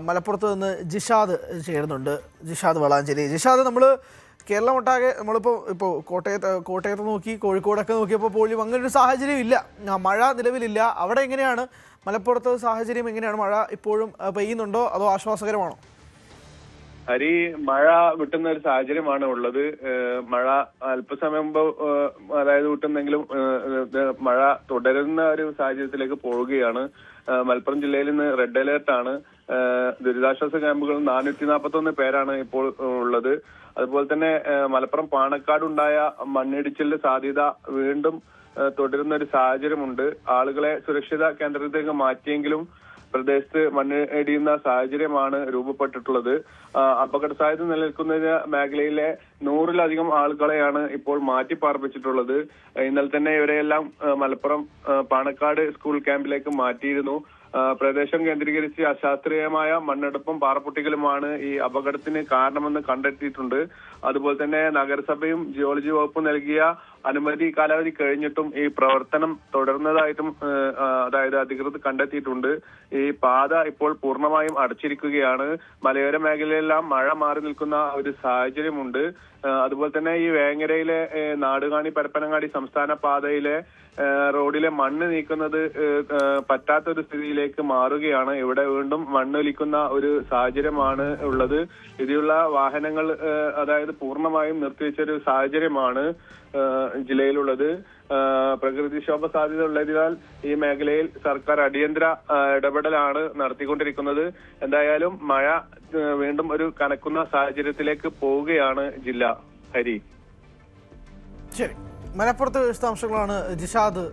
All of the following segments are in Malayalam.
മലപ്പുറത്ത് നിന്ന് ജിഷാദ് ചേരുന്നുണ്ട്. ജിഷാദ് വളാഞ്ചേരി. ജിഷാദ്, നമ്മൾ കേരളം ഒട്ടാകെ ഇപ്പോൾ കോട്ടയത്ത് നോക്കി, കോഴിക്കോടൊക്കെ നോക്കിയപ്പോൾ പോലും അങ്ങനൊരു സാഹചര്യം ഇല്ല, മഴ നിലവിലില്ല. അവിടെ എങ്ങനെയാണ് മലപ്പുറത്ത് സാഹചര്യം? എങ്ങനെയാണ്? മഴ ഇപ്പോഴും പെയ്യുന്നുണ്ടോ അതോ ആശ്വാസകരമാണോ? ഹരി, മഴ വിട്ടുന്ന ഒരു സാഹചര്യമാണ് ഉള്ളത്. മഴ അല്പസമയം മുമ്പ് അതായത് വിട്ടുന്നെങ്കിലും മഴ തുടരുന്ന ഒരു സാഹചര്യത്തിലേക്ക് പോവുകയാണ്. മലപ്പുറം ജില്ലയിൽ ഇന്ന് റെഡ് അലേർട്ടാണ്. ദുരിതാശ്വാസ ക്യാമ്പുകളിൽ 441 പേരാണ് ഇപ്പോൾ ഉള്ളത്. അതുപോലെ തന്നെ മലപ്പുറം പാണക്കാടുണ്ടായ മണ്ണിടിച്ചിലിന്റെ സാധ്യത വീണ്ടും തുടരുന്ന ഒരു സാഹചര്യമുണ്ട്. ആളുകളെ സുരക്ഷിത കേന്ദ്രത്തിലേക്ക് മാറ്റിയെങ്കിലും പ്രദേശത്ത് മണ്ണിടിയുന്ന സാഹചര്യമാണ് രൂപപ്പെട്ടിട്ടുള്ളത്. അപകട സാധ്യത നിലനിൽക്കുന്ന മേഖലയിലെ 100-ലധികം ആളുകളെയാണ് ഇപ്പോൾ മാറ്റി പാർപ്പിച്ചിട്ടുള്ളത്. ഇന്നലെ തന്നെ ഇവരെയെല്ലാം മലപ്പുറം പാണക്കാട് സ്കൂൾ ക്യാമ്പിലേക്ക് മാറ്റിയിരുന്നു. പ്രദേശം കേന്ദ്രീകരിച്ച് അശാസ്ത്രീയമായ മണ്ണെടുപ്പും പാറപ്പൊട്ടിക്കലുമാണ് ഈ അപകടത്തിന് കാരണമെന്ന് കണ്ടെത്തിയിട്ടുണ്ട്. അതുപോലെ തന്നെ നഗരസഭയും ജിയോളജി വകുപ്പും നൽകിയ അനുമതി കാലാവധി കഴിഞ്ഞിട്ടും ഈ പ്രവർത്തനം തുടർന്നതായിട്ടും അതായത് അധികൃതർ കണ്ടെത്തിയിട്ടുണ്ട്. ഈ പാത ഇപ്പോൾ പൂർണ്ണമായും അടച്ചിരിക്കുകയാണ്. മലയോര മേഖലയിലെല്ലാം മഴ മാറി നിൽക്കുന്ന ഒരു സാഹചര്യമുണ്ട്. അതുപോലെ തന്നെ ഈ വേങ്ങരയിലെ നാടുകാണി പരപ്പനങ്ങാടി സംസ്ഥാന പാതയിലെ റോഡിലെ മണ്ണ് നീക്കുന്നത് പറ്റാത്തൊരു സ്ഥിതിയിലേക്ക് മാറുകയാണ്. ഇവിടെ വീണ്ടും മണ്ണൊലിക്കുന്ന ഒരു സാഹചര്യമാണ് ഉള്ളത്. ഇതിലുള്ള വാഹനങ്ങൾ അതായത് പൂർണ്ണമായും നിർത്തിവെച്ചൊരു സാഹചര്യമാണ് ജില്ലയിലുള്ളത്. പ്രകൃതിക്ഷോഭ സാധ്യത ഉള്ളതിനാൽ ഈ മേഖലയിൽ സർക്കാർ അടിയന്തര ഇടപെടലാണ് നടത്തിക്കൊണ്ടിരിക്കുന്നത്. എന്തായാലും മഴ വീണ്ടും ഒരു കനക്കുന്ന സാഹചര്യത്തിലേക്ക് പോവുകയാണ് ജില്ല. ഹരി, ശരി. മലപ്പുറത്തെ വിശദാംശങ്ങളാണ് ജിഷാദ്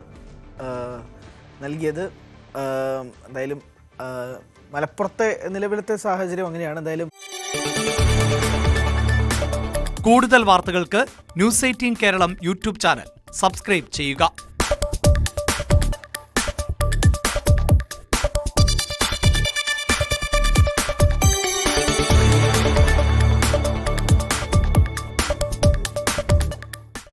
നൽകിയത്. എന്തായാലും മലപ്പുറത്തെ നിലവിലത്തെ സാഹചര്യം അങ്ങനെയാണ്. എന്തായാലും കൂടുതൽ വാർത്തകൾക്ക് news 18 Keralam YouTube channel subscribe ചെയ്യുക.